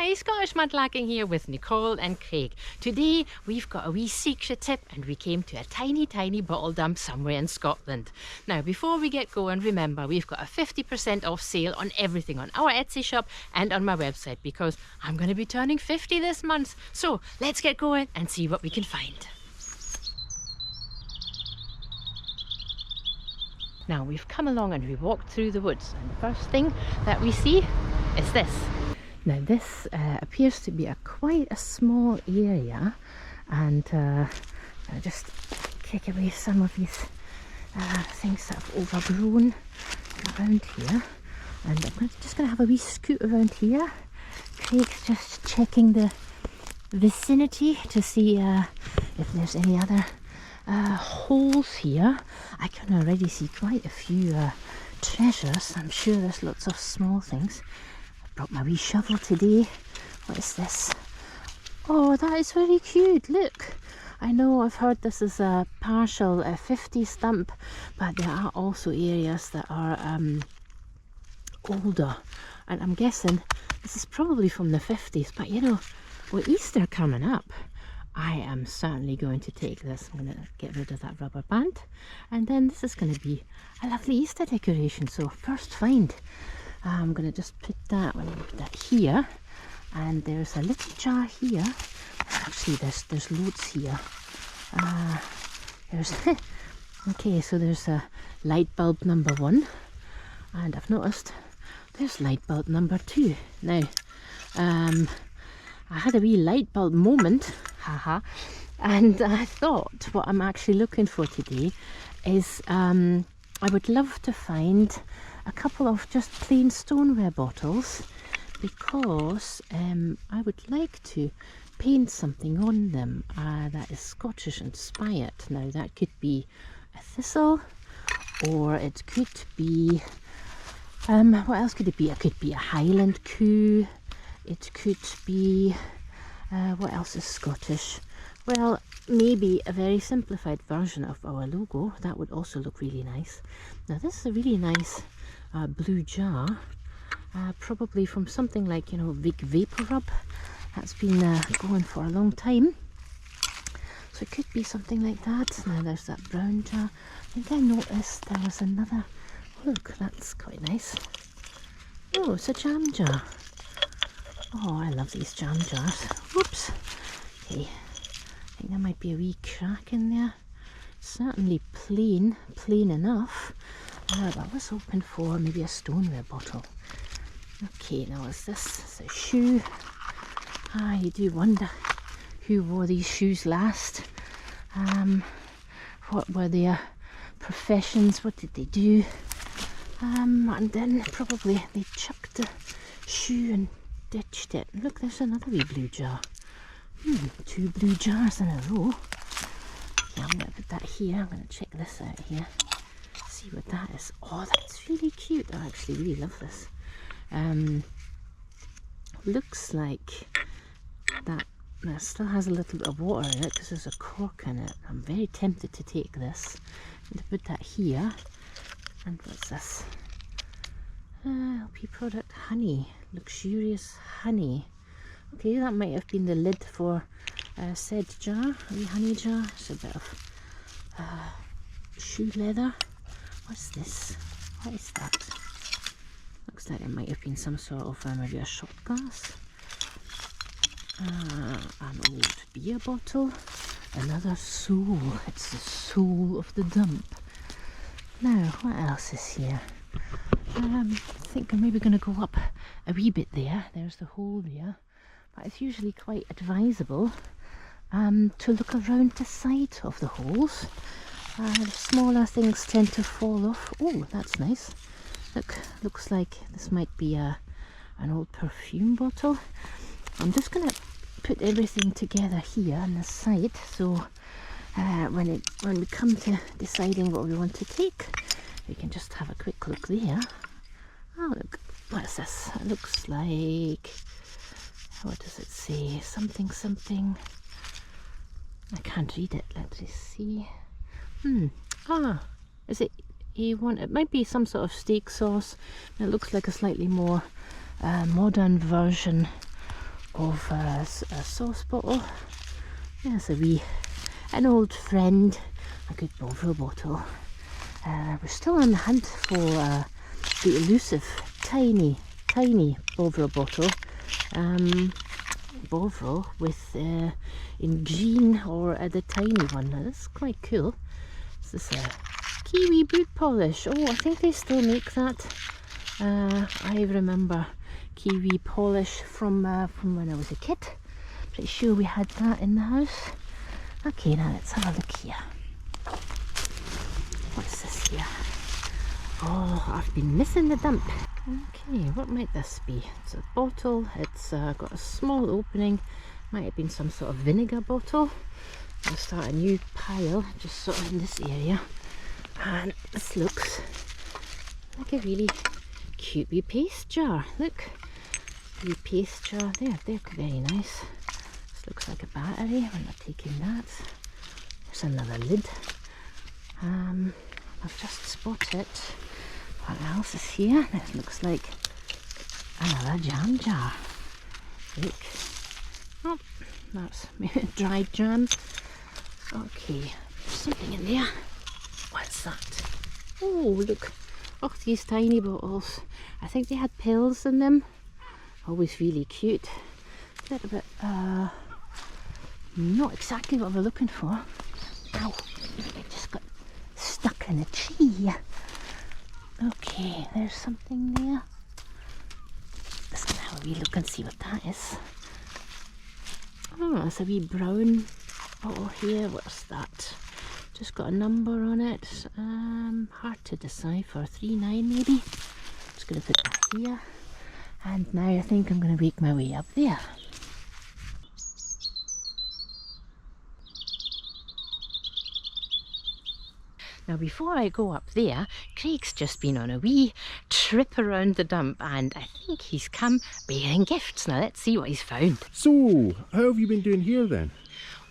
Hi, Scottish Mudlarking here with Nicole and Craig. Today we've got a wee secret tip and we came to a tiny bottle dump somewhere in Scotland. Now before we get going, remember we've got a 50% off sale on everything on our Etsy shop and on my website because I'm going to be turning 50 this month. So let's get going and see what we can find. Now we've come along and we walked through the woods and the first thing that we see is this. Now this appears to be quite a small area, and I'll just kick away some of these things that have overgrown around here, and I'm just going to have a wee scoot around here. Craig's just checking the vicinity to see if there's any other holes here. I can already see quite a few treasures. I'm sure there's lots of small things. I brought my wee shovel today. What is this? Oh, that is very cute. Look, I know I've heard this is a partial 50s stump, but there are also areas that are older, and I'm guessing this is probably from the 50s. But you know, with Easter coming up, I am certainly going to take this. I'm going to get rid of that rubber band, and then this is going to be a lovely Easter decoration. So first find, I'm going to just put that here, and there's a little jar here. Actually there's loads here. There's okay, so there's a light bulb number 1, and I've noticed there's light bulb number 2. Now I had a wee light bulb moment, haha, and I thought what I'm actually looking for today is I would love to find a couple of just plain stoneware bottles, because I would like to paint something on them that is Scottish inspired. Now that could be a thistle, or it could be what else could it be? It could be a Highland coo. It could be, what else is Scottish? Well, maybe a very simplified version of our logo. That would also look really nice. Now this is a really nice blue jar, probably from something like, you know, Vic Vapor Rub. That's been going for a long time. So it could be something like that. Now there's that brown jar. I think I noticed there was another. Look, that's quite nice. Oh, it's a jam jar. Oh, I love these jam jars. Whoops. Okay, I think there might be a wee crack in there. Certainly plain enough. But I was hoping for maybe a stoneware bottle. Okay, now is this? It's a shoe. You do wonder who wore these shoes last. What were their professions? What did they do? And then probably they chucked the shoe and ditched it. Look, there's another wee blue jar. 2 blue jars in a row. Okay, I'm going to put that here. I'm going to check this out here. See what that is. Oh, that's really cute. I actually really love this. Looks like that still has a little bit of water in it because there's a cork in it. I'm very tempted to take this. I'm going to put that here. And what's this? LP product honey. Luxurious honey. Okay, that might have been the lid for said jar, a wee honey jar. It's a bit of shoe leather. What's this? What is that? Looks like it might have been some sort of maybe a shot glass. An old beer bottle. Another soul. It's the soul of the dump. Now, what else is here? I think I'm maybe going to go up a wee bit there. There's the hole there. But it's usually quite advisable to look around the side of the holes. The smaller things tend to fall off. Oh, that's nice. Look, looks like this might be an old perfume bottle. I'm just going to put everything together here on the side, so when we come to deciding what we want to take, we can just have a quick look there. Oh look, what's this? It looks like, what does it say? Something. I can't read it. Let's just see. Is it A1? It might be some sort of steak sauce. It looks like a slightly more modern version of a sauce bottle. There's an old friend, a good Bovril bottle. We're still on the hunt for the elusive tiny Bovril bottle. Bovril with in green, or the tiny one. Now, that's quite cool. This is a kiwi boot polish. Oh, I think they still make that. I remember kiwi polish from when I was a kid. Pretty sure we had that in the house. Okay, now let's have a look here. What's this here? Oh, I've been missing the dump. Okay, what might this be? It's a bottle. It's got a small opening. Might have been some sort of vinegar bottle. I'll start a new pile just sort of in this area. And this looks like a really cute wee paste jar. Look, wee paste jar there. They're very nice. This looks like a battery. We're not taking that. There's another lid. I've just spotted what else is here. This looks like another jam jar. Look. Oh, that's dried jam. Okay, there's something in there. What's that? Oh, look. Oh, these tiny bottles. I think they had pills in them. Always really cute. A little bit, not exactly what we're looking for. Ow, it just got stuck in a tree. Okay, there's something there. Let's have a wee look and see what that is. Oh, there's a wee brown bottle here. What's that? Just got a number on it. Hard to decipher. 39 maybe. Just going to put that here. And now I think I'm going to make my way up there. Now before I go up there, Craig's just been on a wee trip around the dump and I think he's come bearing gifts. Now let's see what he's found. So, how have you been doing here then?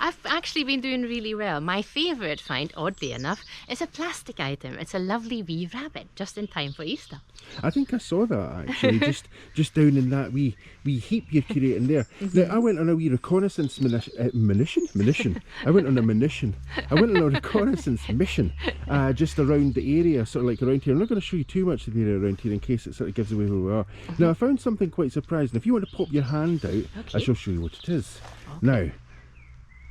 I've actually been doing really well. My favourite find, oddly enough, is a plastic item. It's a lovely wee rabbit, just in time for Easter. I think I saw that actually, just down in that wee heap you're curating there. Now, I went on a wee reconnaissance I went on a reconnaissance mission just around the area, sort of like around here. I'm not going to show you too much of the area around here in case it sort of gives away where we are. Now, I found something quite surprising. If you want to pop your hand out, I shall show you what it is. Okay. Now,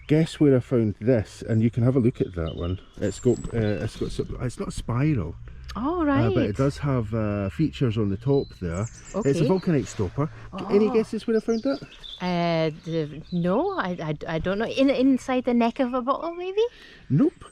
guess where I found this, and you can have a look at that one. It's not a spiral. Oh, right. But it does have features on the top there. Okay. It's a vulcanite stopper. Oh. Any guesses where I found that? No, I don't know. Inside the neck of a bottle, maybe? Nope.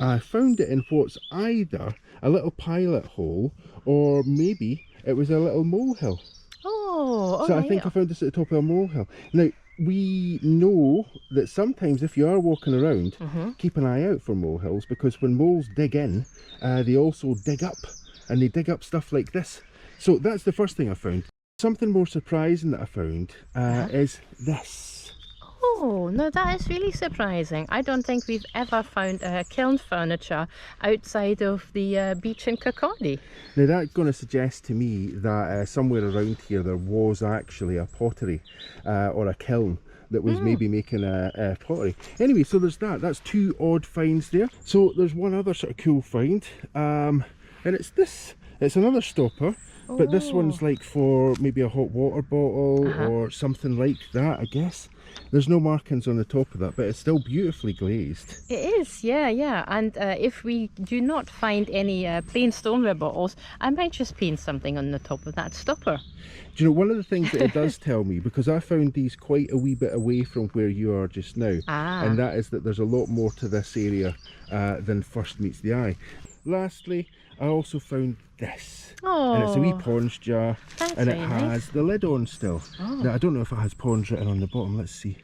I found it in what's either a little pilot hole or maybe it was a little molehill. Oh, so I think I found this at the top of a molehill. Now, we know that sometimes if you are walking around, keep an eye out for molehills, because when moles dig in, they also dig up, and they dig up stuff like this. So that's the first thing I found. Something more surprising that I found is this. Oh, no, that is really surprising. I don't think we've ever found kiln furniture outside of the beach in Kirkcaldy. Now that's going to suggest to me that somewhere around here there was actually a pottery or a kiln that was maybe making a pottery. Anyway, so there's that. That's two odd finds there. So there's one other sort of cool find, and it's this. It's another stopper. But this one's like for maybe a hot water bottle or something like that, I guess. There's no markings on the top of that, but it's still beautifully glazed. It is, yeah. And if we do not find any plain stoneware bottles, I might just paint something on the top of that stopper. Do you know, one of the things that it does tell me, because I found these quite a wee bit away from where you are just now, and that is that there's a lot more to this area than first meets the eye. Lastly, I also found this. Oh, and it's a wee ponds jar. That's and it very has nice. The lid on still. Oh. Now I don't know if it has ponds written on the bottom. Let's see.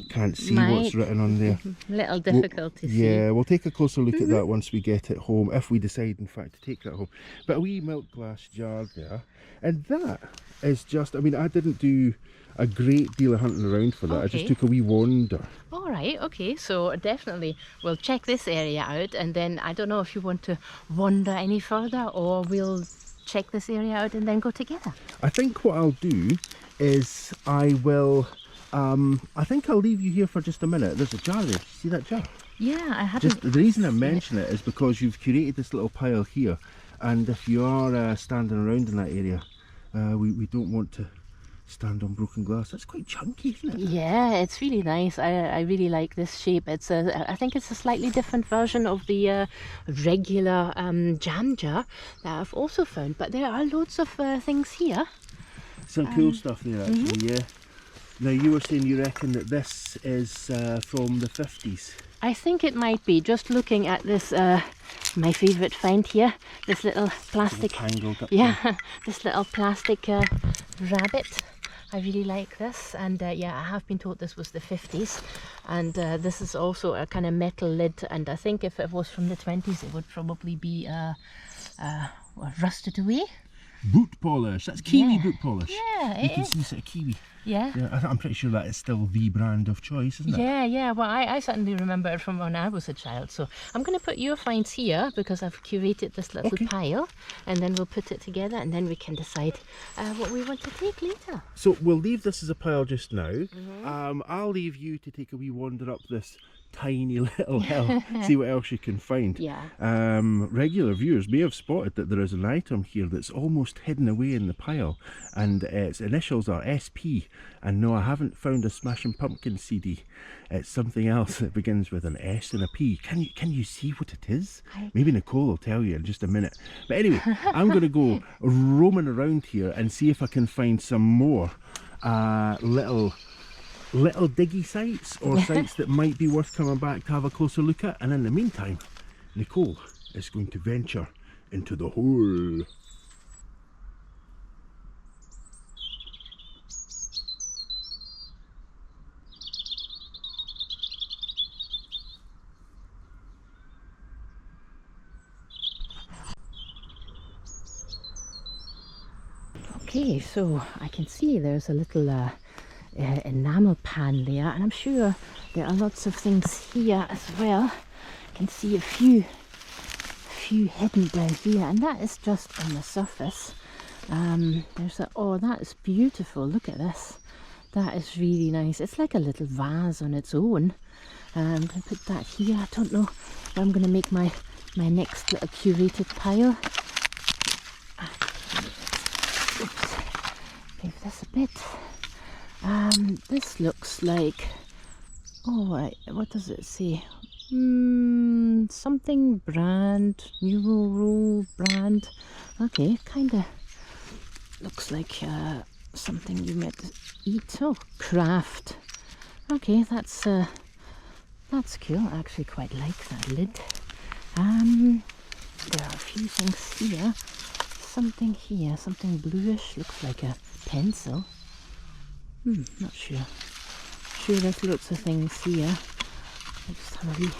Can't see what's written on there. Little difficult to see. Yeah, we'll take a closer look at that once we get it home, if we decide in fact to take that home. But a wee milk glass jar there, and that is just, I mean, I didn't do a great deal of hunting around for that. I just took a wee wander. All right, okay, so definitely we'll check this area out, and then I don't know if you want to wander any further, or we'll check this area out and then go together. I think what I'll do is I think I'll leave you here for just a minute. There's a jar there. See that jar? Yeah, I haven't. Just the reason I mention it is because you've curated this little pile here, and if you are standing around in that area, we don't want to stand on broken glass. That's quite chunky, isn't it? Yeah, it's really nice. I really like this shape. It's I think it's a slightly different version of the regular jam jar that I've also found, but there are loads of things here. Some cool stuff there actually, yeah. Now you were saying you reckon that this is from the 50s. I think it might be, just looking at this, my favourite find here, this little plastic, Tangled up this little plastic rabbit. I really like this, and yeah, I have been told this was the 50s, and this is also a kind of metal lid, and I think if it was from the 20s it would probably be rusted away. Boot polish, that's kiwi Yeah. boot polish. Yeah, You it can is. see sort of kiwi. Yeah. Yeah, I'm pretty sure that is still the brand of choice, isn't it? Yeah, yeah. Well, I certainly remember it from when I was a child. So I'm going to put your finds here because I've curated this little Okay. pile, and then we'll put it together, and then we can decide what we want to take later. So we'll leave this as a pile just now. I'll leave you to take a wee wander up this tiny little hill, see what else you can find. Yeah. Regular viewers may have spotted that there is an item here that's almost hidden away in the pile, and its initials are SP. And no, I haven't found a Smashing Pumpkins CD. It's something else that begins with an S and a P. Can you see what it is? Maybe Nicole will tell you in just a minute. But anyway, I'm going to go roaming around here and see if I can find some more little diggy sites, or sites that might be worth coming back to have a closer look at. And in the meantime, Nicole is going to venture into the hole. Okay, so I can see there's a little enamel pan there, and I'm sure there are lots of things here as well. I can see a few hidden down here, and that is just on the surface. There's a, oh, that is beautiful. Look at this. That is really nice. It's like a little vase on its own. I'm going to put that here. I don't know where I'm going to make my next little curated pile. Oops. Move this a bit. This looks like, oh, what does it say? Something brand, Euro brand. Okay, kind of looks like something you might eat. Oh, craft. Okay, that's cool. I actually quite like that lid. There are a few things here. Something here, something bluish, looks like a pencil. Not sure. Sure, there's lots of things here. I'll just have a wee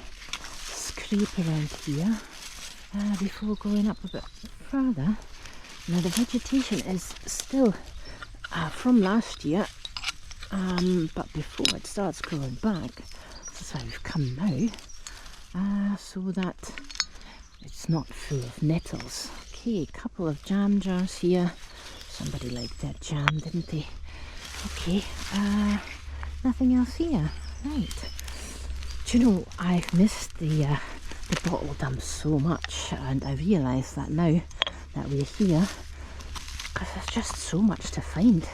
scrape around here before going up a bit further. Now the vegetation is still from last year, but before it starts growing back, that's how we've come now, so that it's not full of nettles. Okay, a couple of jam jars here. Somebody liked their jam, didn't they? Okay, nothing else here. Right. Do you know, I've missed the bottle dump so much, and I realise that now that we're here, because there's just so much to find.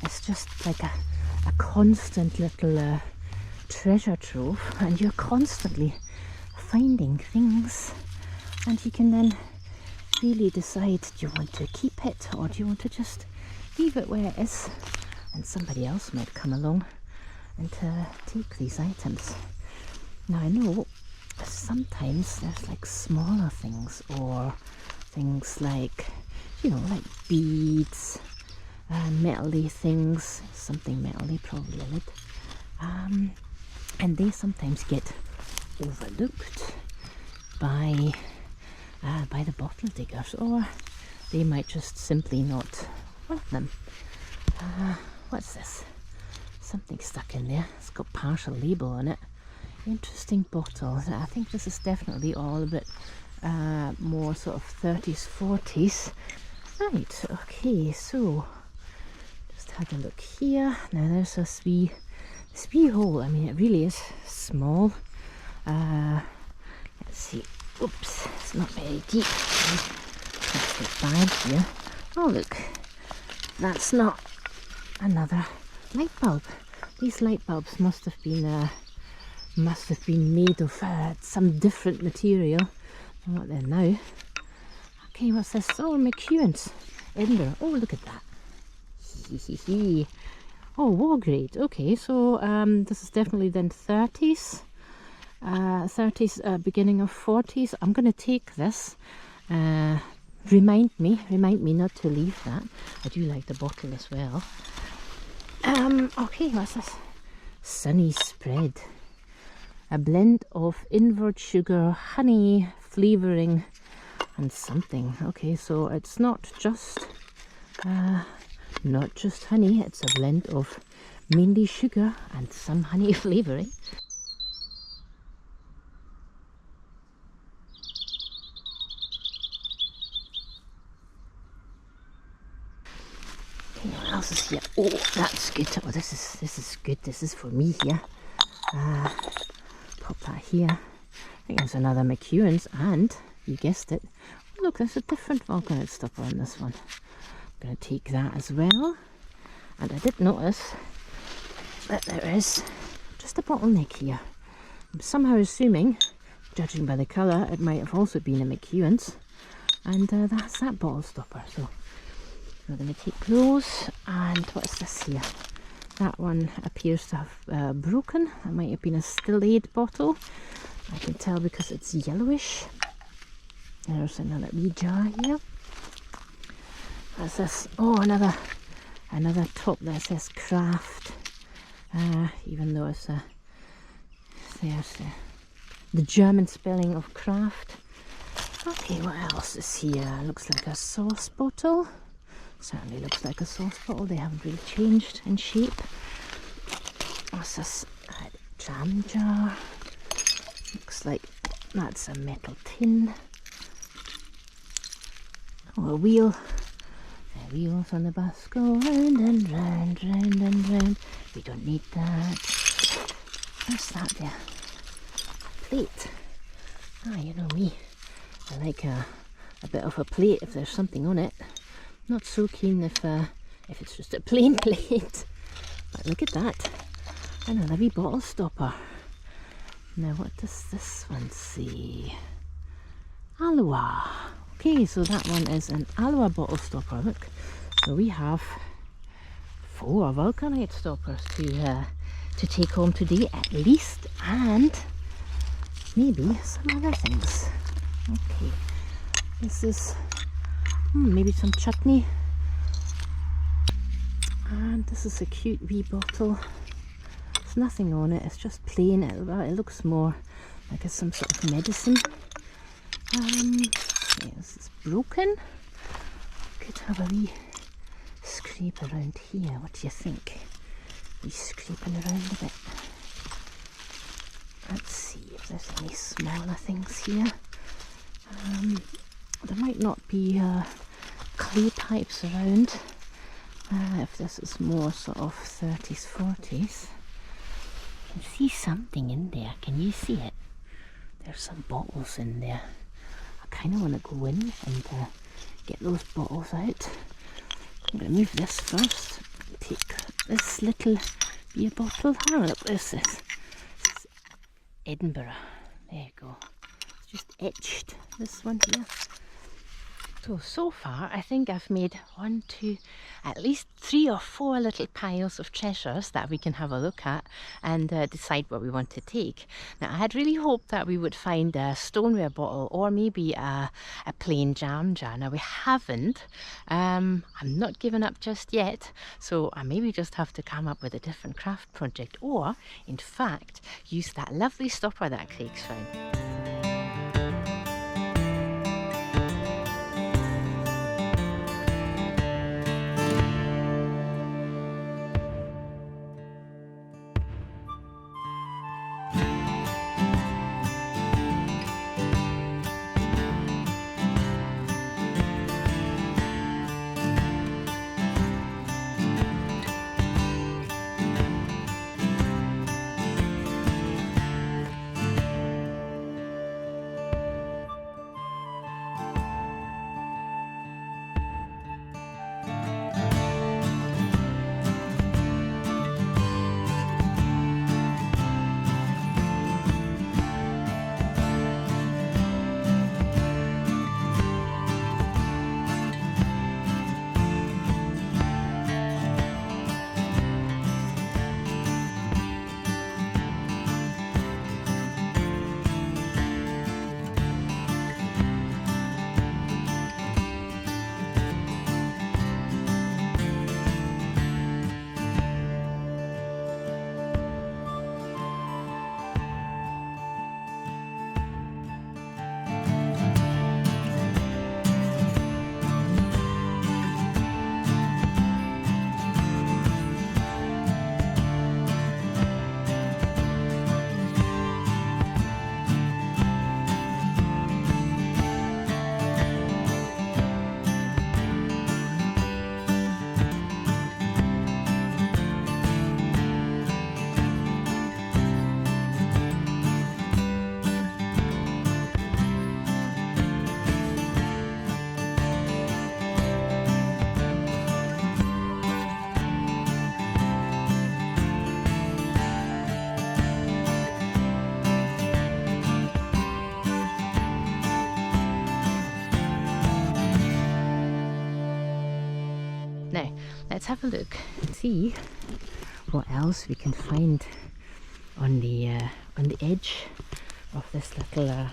It's just like a constant little treasure trove, and you're constantly finding things, and you can then really decide, do you want to keep it or do you want to just leave it where it is, and somebody else might come along and take these items. Now I know sometimes there's like smaller things, or things like, you know, like beads, metally things, something metally, probably a lid, and they sometimes get overlooked by the bottle diggers, or they might just simply not want them. What's this? Something stuck in there. It's got partial label on it. Interesting bottle. I think this is definitely all a bit more sort of 30s, 40s. Right, okay, so just had a look here. Now there's this wee hole. I mean, it really is small. Let's see. Oops, it's not very deep. Plastic bag here. Oh look, that's not another light bulb. These light bulbs must have been made of some different material than what they're now. Okay, what's this? Oh, McEwan's, Edinburgh. Oh, look at that. Oh, war grade. Okay, so this is definitely then 30s. 30s, beginning of 40s. I'm going to take this. Remind me not to leave that. I do like the bottle as well. Okay, what's this? Sunny spread. A blend of inward sugar, honey, flavouring, and something. Okay, so it's not just honey. It's a blend of mainly sugar and some honey flavouring. Okay, what else is here? Oh, that's good. Oh, this is good. This is for me here. Pop that here. I think there's another McEwan's, and you guessed it. Oh, look, there's a different volcanite stopper on this one. I'm going to take that as well. And I did notice that there is just a bottleneck here. I'm somehow assuming, judging by the colour, it might have also been a McEwan's. And that's that bottle stopper. So we're going to take those. And what's this here? That one appears to have broken. That might have been a still aid bottle. I can tell because it's yellowish. There's another wee jar here. What's this? Oh, another top that says craft. Even though it's there's the German spelling of craft. Okay, what else is here? Looks like a sauce bottle. Certainly looks like a sauce bottle. They haven't really changed in shape. What's this? A jam jar. Looks like that's a metal tin. Oh, a wheel. The wheels on the bus go round and round, round and round. We don't need that. What's that there? A plate. Ah, you know me. I like a bit of a plate if there's something on it. Not so keen if it's just a plain plate. But look at that. Another wee bottle stopper. Now what does this one say? Aloha. Okay, so that one is an Aloha bottle stopper. Look. So we have 4 vulcanite stoppers to take home today at least, and maybe some other things. Okay. This is maybe some chutney, and this is a cute wee bottle. There's nothing on it, it's just plain. It looks more like it's some sort of medicine. Yeah, this is broken. Could have a wee scrape around here. What do you think? Wee scraping around a bit. Let's see if there's any smaller things here. There might not be clay pipes around. If this is more sort of 30s, 40s. I can see something in there. Can you see it? There's some bottles in there. I kind of want to go in and get those bottles out. I'm going to move this first. Take this little beer bottle. Oh, look, this is Edinburgh. There you go. It's just etched, this one here. So far I think I've made at least 3 or 4 little piles of treasures that we can have a look at and decide what we want to take. Now I had really hoped that we would find a stoneware bottle or maybe a plain jam jar. Now we haven't. I'm not giving up just yet, so I maybe just have to come up with a different craft project, or in fact use that lovely stopper that Craig's found. Now, let's have a look and see what else we can find on the edge of this little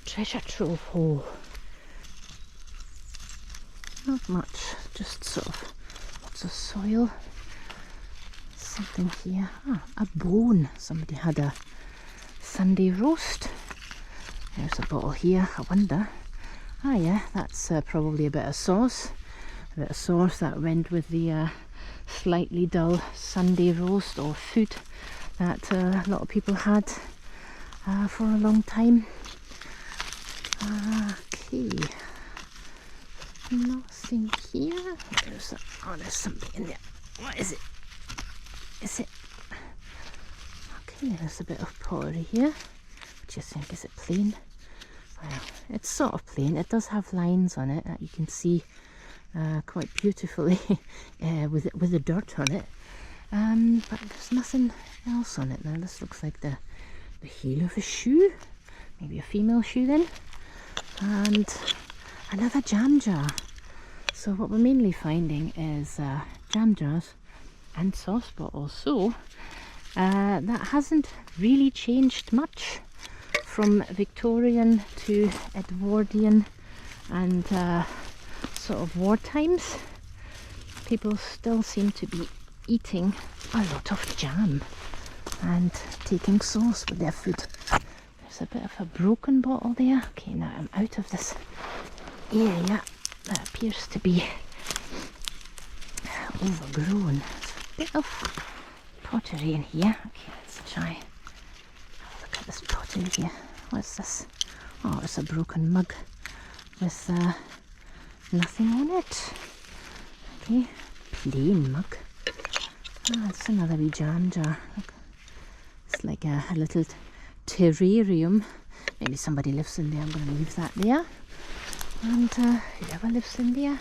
treasure trove hole. Not much, just sort of lots of soil. Something here. Ah, a bone. Somebody had a Sunday roast. There's a bottle here. I wonder. Ah, yeah, that's probably a bit of sauce. A bit of sauce that went with the slightly dull Sunday roast or food that a lot of people had for a long time. Okay, nothing here. There's something in there. What is it? Is it? Okay, there's a bit of pottery here. What do you think? Is it plain? Well, it's sort of plain. It does have lines on it that you can see quite beautifully with the dirt on it. But there's nothing else on it now. This looks like the heel of a shoe, maybe a female shoe then, and another jam jar. So what we're mainly finding is jam jars and sauce bottles. So that hasn't really changed much from Victorian to Edwardian and sort of war times. People still seem to be eating a lot of jam and taking sauce with their food. There's a bit of a broken bottle there. Okay, now I'm out of this area that appears to be overgrown. There's a bit of pottery in here. Okay, let's try have a look at this pottery here. What's this? Oh, it's a broken mug with nothing on it. Okay, plain mug. Ah, it's another wee jam jar. Look, it's like a little terrarium. Maybe somebody lives in there. I'm going to leave that there. And whoever lives in there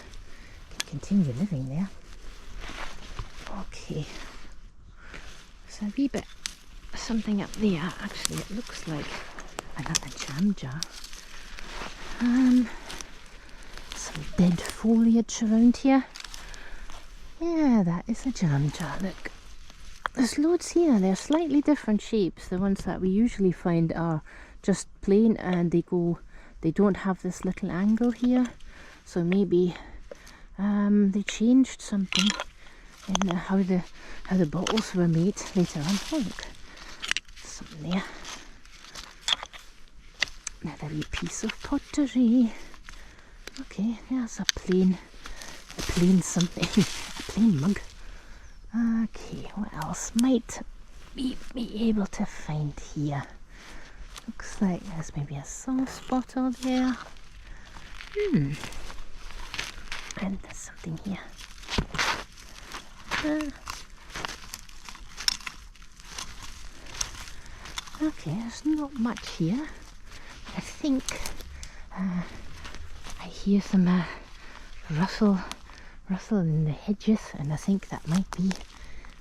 can continue living there. Okay. There's a wee bit something up there. Actually, it looks like another jam jar. Some dead foliage around here. Yeah, that is a jam jar. Look, there's loads here. They're slightly different shapes. The ones that we usually find are just plain, and they don't have this little angle here. So maybe they changed something in how the bottles were made later on. Oh, look, something there. Another wee piece of pottery. Okay, there's a plain something, a plain mug. Okay, what else might we be able to find here? Looks like there's maybe a sauce bottle there. And there's something here. Okay, there's not much here. I think I hear some rustle in the hedges, and I think that might be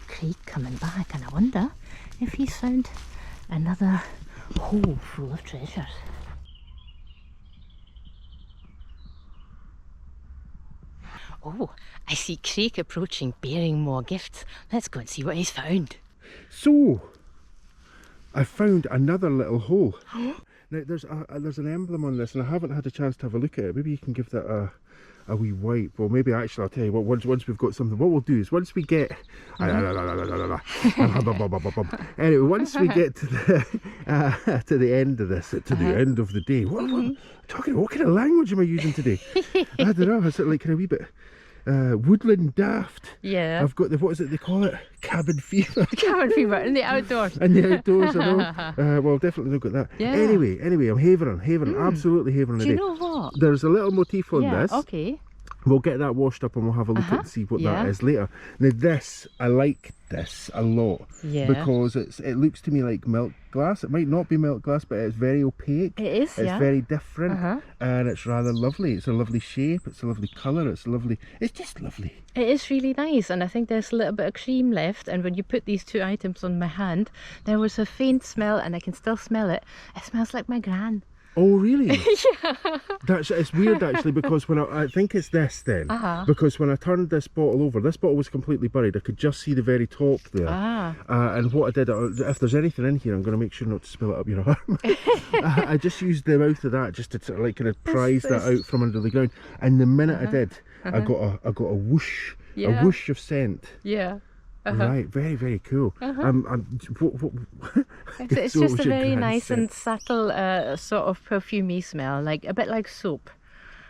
Craig coming back, and I wonder if he's found another hole full of treasures. Oh, I see Craig approaching, bearing more gifts. Let's go and see what he's found. So, I found another little hole. Now there's an emblem on this, and I haven't had a chance to have a look at it. Maybe you can give that a wee wipe. Well, maybe actually I'll tell you what. Once we've got something, what we'll do is once we get anyway, once we get to the end of this, to the end of the day. What kind of language am I using today? I don't know. Is it like kind of a wee bit woodland daft? Yeah. I've got what is it they call it? Cabin fever. Cabin fever in the outdoors. In the outdoors, I know. Well, definitely look at that. Yeah. Anyway, I'm havering, absolutely havering. Do you know what? There's a little motif on this. Okay. We'll get that washed up and we'll have a look at and see what that is later. Now this, I like this a lot because it looks to me like milk glass. It might not be milk glass, but it's very opaque. It is, It's very different and it's rather lovely. It's a lovely shape, it's a lovely colour, it's just lovely. It is really nice, and I think there's a little bit of cream left, and when you put these two items on my hand, there was a faint smell, and I can still smell it. It smells like my gran. Oh really? It's weird actually, because when I think it's this then, because when I turned this bottle was completely buried. I could just see the very top there. And what I did, if there's anything in here, I'm going to make sure not to spill it up your arm. I just used the mouth of that just to sort of like kind of prise that out from under the ground. And the minute I did, I got a whoosh, a whoosh of scent. Yeah. Right, very, very cool. It's just a very nice and subtle sort of perfumey smell, like a bit like soap.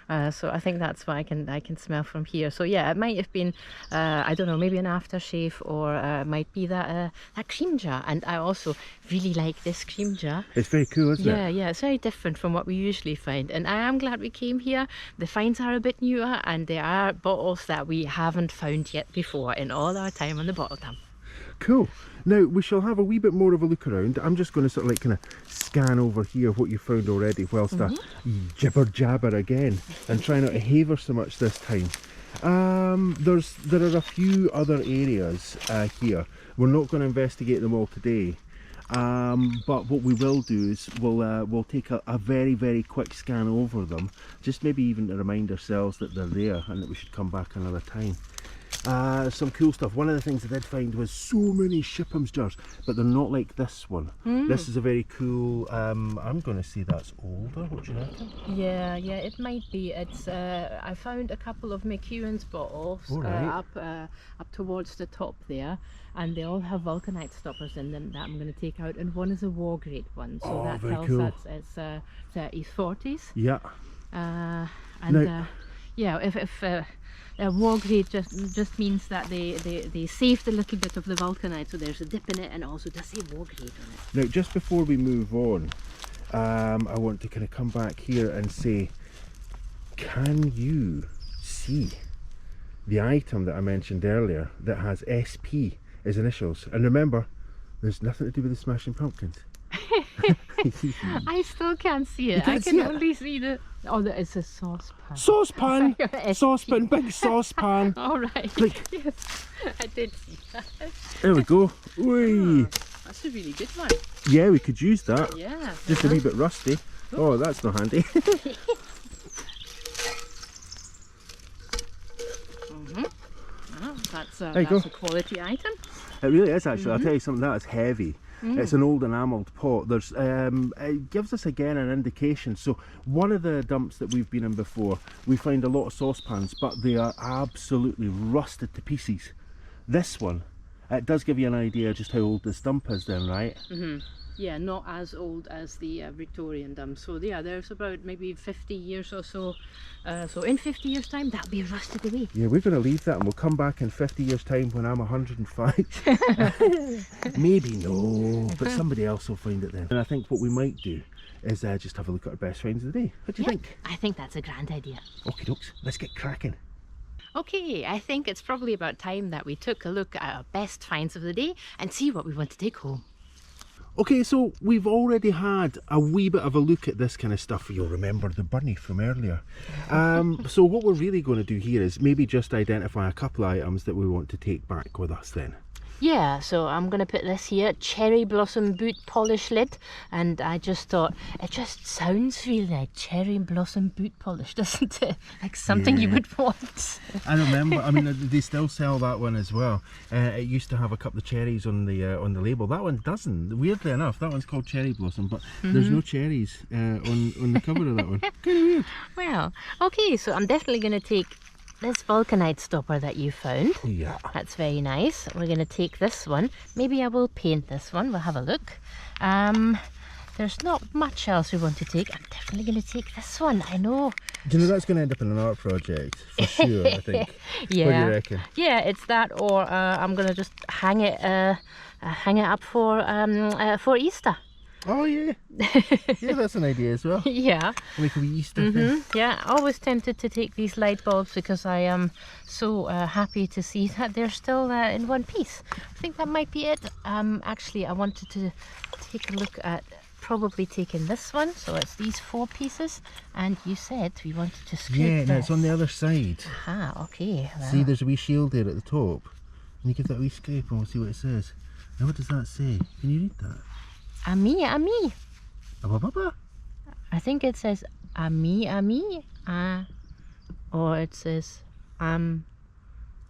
So I think that's what I can smell from here. So yeah, it might have been I don't know, maybe an aftershave, or might be that cream jar. And I also really like this cream jar. It's very cool, isn't it? Yeah, it's very different from what we usually find. And I am glad we came here. The finds are a bit newer, and there are bottles that we haven't found yet before in all our time on the bottle dump. Cool. Now we shall have a wee bit more of a look around. I'm just going to sort of like kind of scan over here what you found already, whilst I jibber jabber again and try not to haver so much this time. There are a few other areas here. We're not going to investigate them all today, but what we will do is we'll take a very, very quick scan over them, just maybe even to remind ourselves that they're there and that we should come back another time. Some cool stuff. One of the things I did find was so many Shipham's jars, but they're not like this one. This is a very cool, I'm going to say that's older. What do you reckon? Yeah, it might be. It's I found a couple of McEwen's bottles up towards the top there, and they all have vulcanite stoppers in them that I'm going to take out, and one is a war grade one, so that tells us it's 30s, 40s. Yeah. Yeah, if war grade just means that they saved a little bit of the vulcanite, so there's a dip in it, and also does say war grade on it. Now, just before we move on, I want to kind of come back here and say, can you see the item that I mentioned earlier that has SP as initials? And remember, there's nothing to do with the Smashing Pumpkins. I still can't see it. I can only see the... Oh, it's a saucepan. Saucepan! Saucepan, big saucepan. All right. Like, yes, I did see that. There we go. Whee. That's a really good one. Yeah, we could use that. Yeah. Just a wee bit rusty. Oh, that's not handy. That's a quality item. It really is actually. I'll tell you something, that is heavy. It's an old enamelled pot. There's it gives us again an indication. So one of the dumps that we've been in before, we find a lot of saucepans, but they are absolutely rusted to pieces. This one, it does give you an idea just how old this dump is then, right? Yeah, not as old as the Victorian dump. So yeah, there's about maybe 50 years or so. So in 50 years time, that'll be rusted away. Yeah, we're going to leave that and we'll come back in 50 years time when I'm 105. Maybe no, but somebody else will find it then. And I think what we might do is just have a look at our best finds of the day. What do you think? I think that's a grand idea. Okie dokes, let's get cracking. Okay, I think it's probably about time that we took a look at our best finds of the day and see what we want to take home. Okay, so we've already had a wee bit of a look at this kind of stuff. You'll remember the bunny from earlier. So what we're really going to do here is maybe just identify a couple of items that we want to take back with us then. Yeah, so I'm going to put this here, cherry blossom boot polish lid, and I just thought, it just sounds really like cherry blossom boot polish, doesn't it? Like something you would want. I remember, I mean, they still sell that one as well. It used to have a couple of cherries on the label. That one doesn't, weirdly enough. That one's called cherry blossom, but there's no cherries on the cover of that one. Kind of weird. Well, okay, so I'm definitely going to take this vulcanite stopper that you found. Yeah. That's very nice. We're going to take this one. Maybe I will paint this one. We'll have a look. There's not much else we want to take. I'm definitely going to take this one. I know. Do you know that's going to end up in an art project? For sure, I think. Yeah. What do you reckon? Yeah, it's that, or I'm going to just hang it up for Easter. Oh yeah, yeah, that's an idea as well. Yeah. Like a wee Easter thing. Yeah, always tempted to take these light bulbs because I am so happy to see that they're still in one piece. I think that might be it. Actually, I wanted to take a look at probably taking this one. So it's these 4 pieces, and you said we wanted to scrape this. No, it's on the other side. Ah, okay. Well. See, there's a wee shield there at the top. And you give that a wee scrape and we'll see what it says. Now what does that say? Can you read that? A me. A ba ba ba? I think it says ami, or it says Am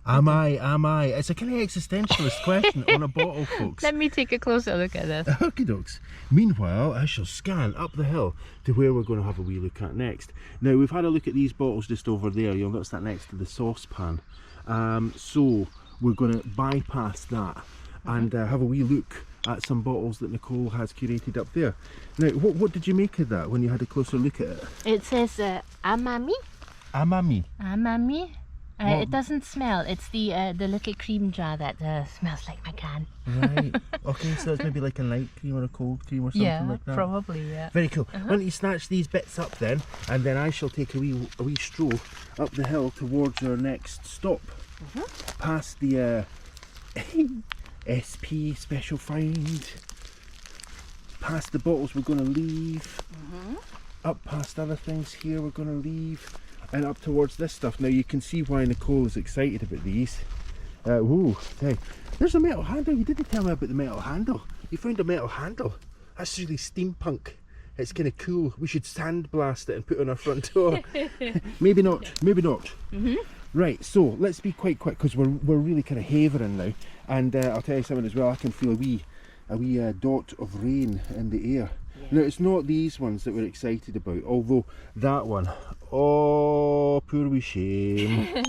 I? It's a kind of existentialist question on a bottle, folks. Let me take a closer look at this. Okie dokes. Meanwhile, I shall scan up the hill to where we're going to have a wee look at next. Now, we've had a look at these bottles just over there. You'll notice that next to the saucepan. So we're going to bypass that and have a wee look at some bottles that Nicole has curated up there. Now, what did you make of that when you had a closer look at it? It says amami. Amami. Amami. It doesn't smell. It's the little cream jar that smells like my can. Right. Okay, so it's maybe like a light cream or a cold cream or something like that. Probably, yeah. Very cool. Why don't you snatch these bits up then, and then I shall take a wee stroll up the hill towards our next stop. Past the SP special find, past the bottles we're going to leave, up past other things here we're going to leave, and up towards this stuff. Now you can see why Nicole is excited about these. Hey, there's a metal handle. You didn't tell me about the metal handle. You found a metal handle. That's really steampunk. It's kind of cool. We should sandblast it and put it on our front door. Maybe not, maybe not. Right, so let's be quite quick because we're really kind of havering now. And I'll tell you something as well, I can feel a wee dot of rain in the air. Now it's not these ones that we're excited about, although that one, oh poor wee shame,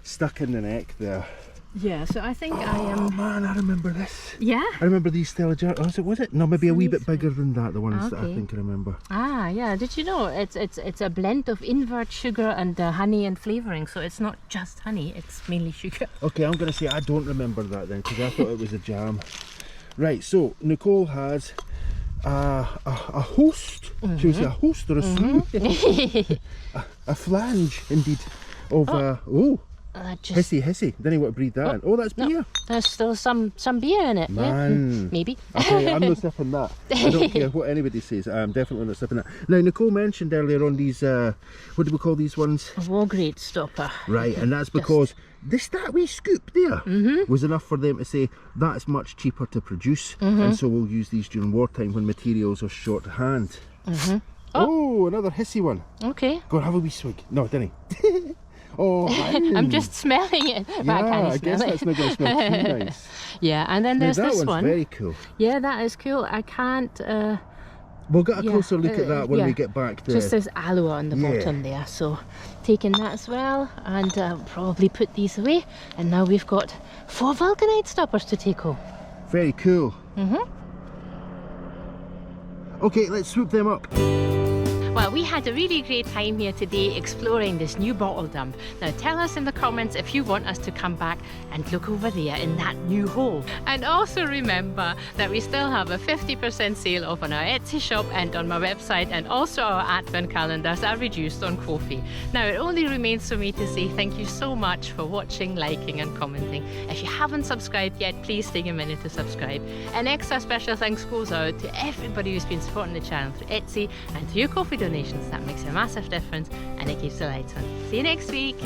stuck in the neck there. Yeah, so I think I am... Oh man, I remember this. Yeah? I remember these style of jars. Oh, was it? No, maybe a wee bit bigger than that, the ones that I think I remember. Ah, yeah. Did you know it's a blend of invert sugar and honey and flavouring, so it's not just honey, it's mainly sugar. Okay, I'm going to say I don't remember that then, because I thought it was a jam. Right, so Nicole has a host, should we say a host or a slew? a flange, indeed, of, hissy. Then you want to breathe that in. Oh, that's beer. There's still some beer in it. Man. Yeah? Maybe. Okay, I'm not sipping that. I don't care what anybody says. I'm definitely not sipping that. Now, Nicole mentioned earlier on these, what do we call these ones? A war grade stopper. Right, and that's because that wee scoop there was enough for them to say that's much cheaper to produce, and so we'll use these during wartime when materials are short hand. Oh, another hissy one. Okay. Go on, have a wee swig. No, didn't Oh, I'm just smelling it. Yeah, I guess that's not going to smell too nice. Yeah, and then there's this one. That one's very cool. Yeah, that is cool. I can't... we'll get a closer look at that when we get back there. Just there's aloe on the bottom there, so taking that as well, and probably put these away. And now we've got 4 vulcanite stoppers to take home. Very cool. Okay, let's swoop them up. Well, we had a really great time here today exploring this new bottle dump. Now tell us in the comments if you want us to come back and look over there in that new hole. And also remember that we still have a 50% sale off on our Etsy shop and on my website, and also our advent calendars are reduced on KoFi. Now it only remains for me to say thank you so much for watching, liking and commenting. If you haven't subscribed yet, please take a minute to subscribe. An extra special thanks goes out to everybody who's been supporting the channel through Etsy and through your KoFi donations. That makes a massive difference and it keeps the lights on. See you next week.